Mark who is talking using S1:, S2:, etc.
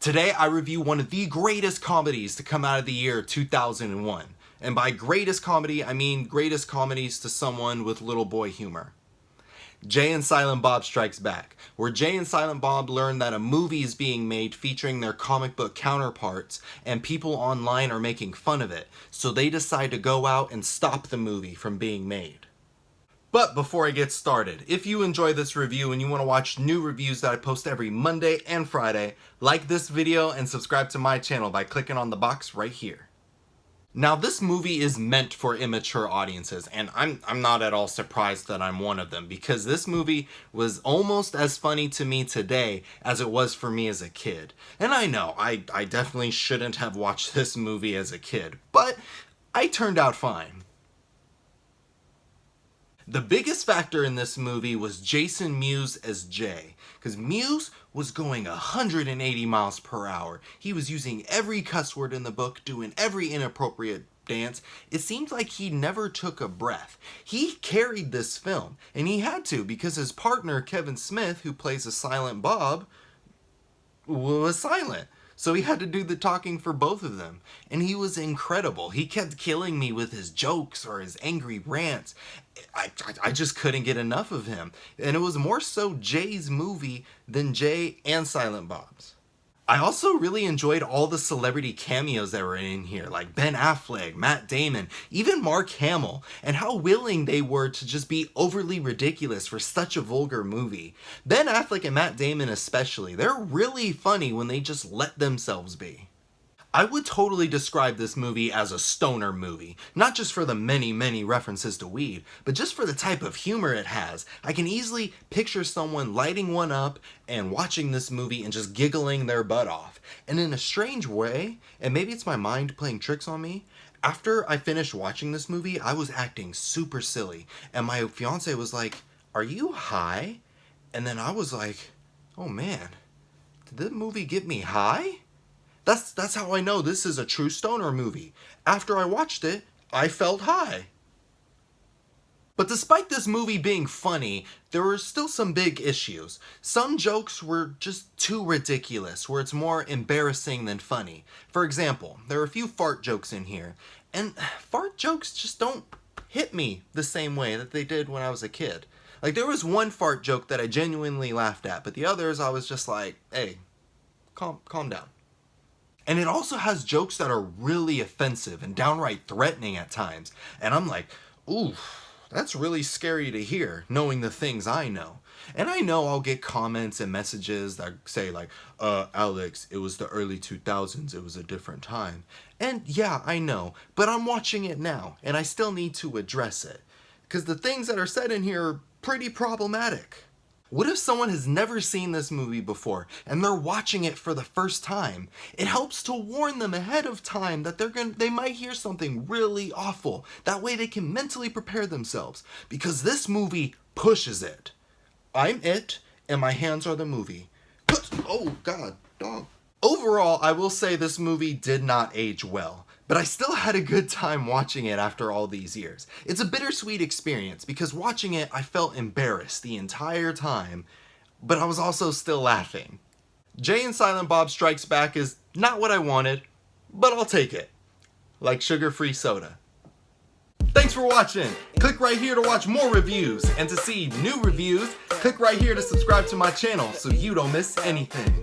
S1: Today I review one of the greatest comedies to come out of the year 2001. And by greatest comedy, I mean greatest comedies to someone with little boy humor. Jay and Silent Bob Strikes Back, where Jay and Silent Bob learn that a movie is being made featuring their comic book counterparts, and people online are making fun of it, so they decide to go out and stop the movie from being made. But before I get started, if you enjoy this review and you want to watch new reviews that I post every Monday and Friday, like this video and subscribe to my channel by clicking on the box right here. Now, this movie is meant for immature audiences, and I'm not at all surprised that I'm one of them, because this movie was almost as funny to me today as it was for me as a kid. And I know, I definitely shouldn't have watched this movie as a kid, but I turned out fine. The biggest factor in this movie was Jason Mewes as Jay, because Mewes was going 180 miles per hour. He was using every cuss word in the book, doing every inappropriate dance. It seemed like he never took a breath. He carried this film, and he had to, because his partner, Kevin Smith, who plays a silent Bob, was silent. So he had to do the talking for both of them. And he was incredible. He kept killing me with his jokes or his angry rants. I just couldn't get enough of him. And it was more so Jay's movie than Jay and Silent Bob's. I also really enjoyed all the celebrity cameos that were in here, like Ben Affleck, Matt Damon, even Mark Hamill, and how willing they were to just be overly ridiculous for such a vulgar movie. Ben Affleck and Matt Damon especially, they're really funny when they just let themselves be. I would totally describe this movie as a stoner movie, not just for the many references to weed, but just for the type of humor it has. I can easily picture someone lighting one up and watching this movie and just giggling their butt off. And in a strange way, and maybe it's my mind playing tricks on me, after I finished watching this movie, I was acting super silly. And my fiance was like, "Are you high?" And then I was like, "Oh man, did the movie get me high?" That's how I know this is a true stoner movie. After I watched it, I felt high. But despite this movie being funny, there were still some big issues. Some jokes were just too ridiculous, where it's more embarrassing than funny. For example, there are a few fart jokes in here, and fart jokes just don't hit me the same way that they did when I was a kid. Like, there was one fart joke that I genuinely laughed at, but the others I was just like, hey, calm down. And it also has jokes that are really offensive and downright threatening at times. And I'm like, ooh, that's really scary to hear, knowing the things I know. And I know I'll get comments and messages that say like, Alex, it was the early 2000s, it was a different time. And yeah, I know, but I'm watching it now, and I still need to address it. Because the things that are said in here are pretty problematic. What if someone has never seen this movie before and they're watching it for the first time? It helps to warn them ahead of time that they might hear something really awful. That way they can mentally prepare themselves, because this movie pushes it. I'm it, and my hands are the movie. Oh God, dog. Overall, I will say this movie did not age well, but I still had a good time watching it after all these years. It's a bittersweet experience, because watching it, I felt embarrassed the entire time, but I was also still laughing. Jay and Silent Bob Strikes Back is not what I wanted, but I'll take it. Like sugar-free soda. Thanks for watching. Click right here to watch more reviews, and to see new reviews, click right here to subscribe to my channel so you don't miss anything.